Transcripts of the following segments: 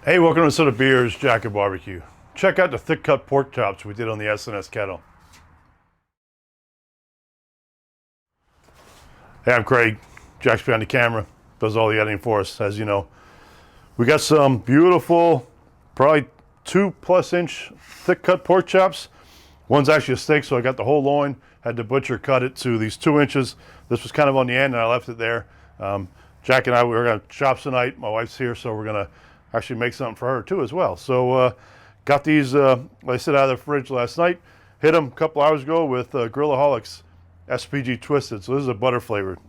Hey, welcome to the Beers Jack of Barbecue. Check out the thick cut pork chops we did on the SNS Kettle. Hey, I'm Craig. Jack's behind the camera, does all the editing for us, as you know. We got some beautiful, probably 2+ inch thick cut pork chops. One's actually a steak, so I got the whole loin. Had the butcher cut it to these 2 inches. This was kind of on the end, and I left it there. Jack and I, we were gonna chop tonight. My wife's here, so we're gonna actually make something for her too as well. So got these, like I said, out of the fridge last night. Hit them a couple hours ago with Grillaholics SPG Twisted. So this is a butter flavored.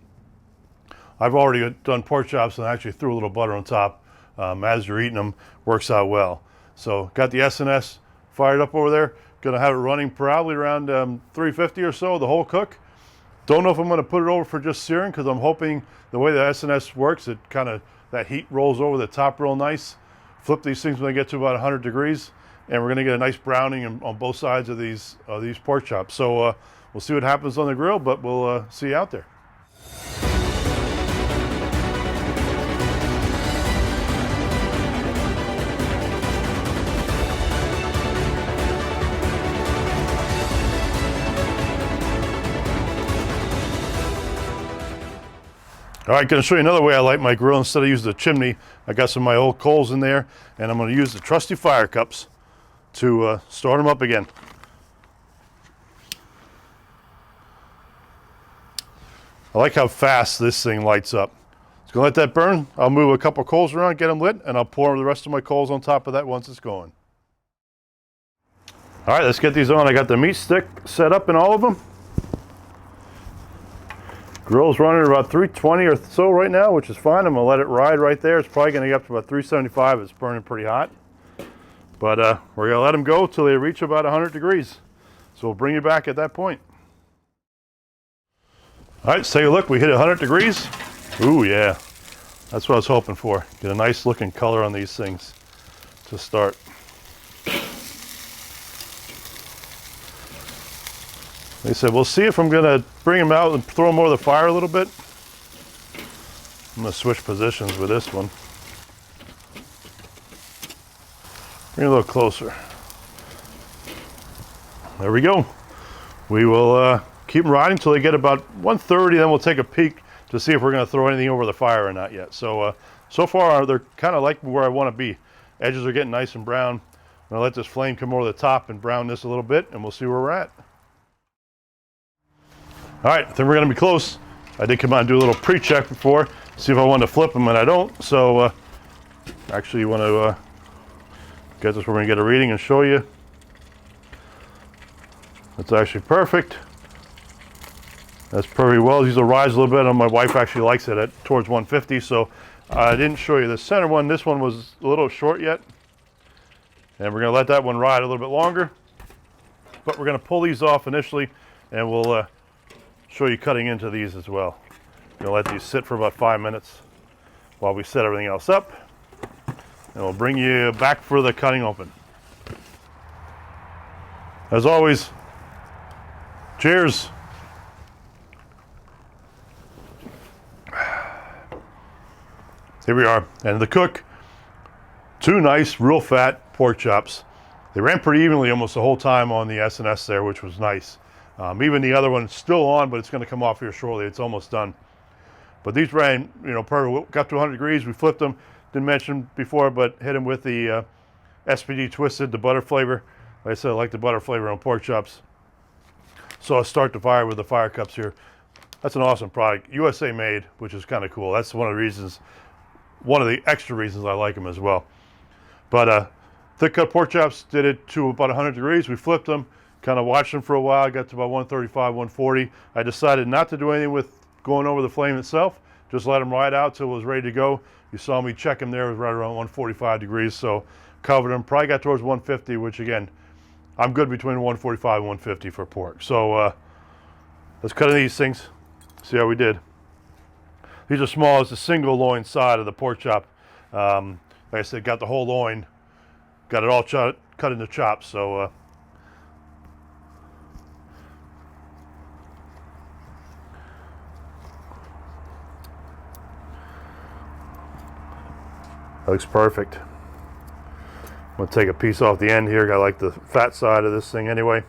I've already done pork chops and I actually threw a little butter on top as you're eating them. Works out well. So got the SNS fired up over there. Gonna have it running probably around 350 or so, the whole cook. Don't know if I'm gonna put it over for just searing, because I'm hoping the way the SNS works, it kind of, that heat rolls over the top real nice. Flip these things when they get to about 100 degrees, and we're gonna get a nice browning on both sides of these pork chops. So we'll see what happens on the grill, but we'll see you out there. All right, gonna show you another way I light my grill. Instead of using the chimney, I got some of my old coals in there, and I'm gonna use the trusty fire cups to start them up again. I like how fast this thing lights up. It's gonna let that burn. I'll move a couple coals around, get them lit, and I'll pour the rest of my coals on top of that once it's going. All right, let's get these on. I got the meat stick set up in all of them. Grill's running about 320 or so right now, which is fine. I'm gonna let it ride right there. It's probably gonna get up to about 375. It's burning pretty hot. But we're gonna let them go till they reach about 100 degrees. So we'll bring you back at that point. All right, let's take a look. We hit 100 degrees. Ooh, yeah. That's what I was hoping for. Get a nice looking color on these things to start. They said, we'll see if I'm gonna bring them out and throw them over the fire a little bit. I'm gonna switch positions with this one. Bring it a little closer. There we go. We will keep them riding until they get about 130, then we'll take a peek to see if we're gonna throw anything over the fire or not yet. So, so far they're kind of like where I wanna be. Edges are getting nice and brown. I'm gonna let this flame come over the top and brown this a little bit, and we'll see where we're at. All right, I think we're gonna be close. I did come out and do a little pre-check before, see if I wanted to flip them, and I don't. So actually you wanna get this, we're gonna get a reading and show you. It's actually perfect. That's pretty well. These will rise a little bit, and my wife actually likes it at towards 150, so I didn't show you the center one. This one was a little short yet. And we're gonna let that one ride a little bit longer. But we're gonna pull these off initially, and we'll show you cutting into these as well. We'll let these sit for about 5 minutes while we set everything else up. And we'll bring you back for the cutting open. As always, cheers. Here we are. And the cook, 2 nice, real fat pork chops. They ran pretty evenly almost the whole time on the SNS there, which was nice. Even the other one's still on, but it's going to come off here shortly. It's almost done. But these ran, you know, got to 100 degrees. We flipped them. Didn't mention before, but hit them with the SPG Twisted, the butter flavor. Like I said, I like the butter flavor on pork chops. So I'll start the fire with the fire cups here. That's an awesome product, USA made, which is kind of cool. That's one of the reasons, one of the extra reasons I like them as well. But thick cut pork chops, did it to about 100 degrees. We flipped them. Kind of watched them for a while, got to about 135, 140. I decided not to do anything with going over the flame itself, just let them ride out till it was ready to go. You saw me check them there, it was right around 145 degrees, so covered them. Probably got towards 150, which again, I'm good between 145 and 150 for pork. So let's cut in these things, see how we did. These are small, it's a single loin side of the pork chop. Like I said, got the whole loin, got it all cut into chops, so that looks perfect. I'm gonna take a piece off the end here. I like the fat side of this thing anyway.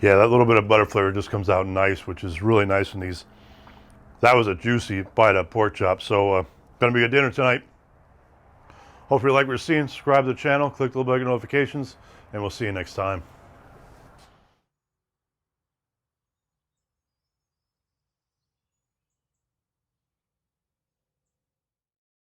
Yeah, that little bit of butter flavor just comes out nice, which is really nice in these. That was a juicy bite of pork chop. So gonna be a dinner tonight. Hopefully you like what you're seeing. Subscribe to the channel, click the little bell notifications, and we'll see you next time.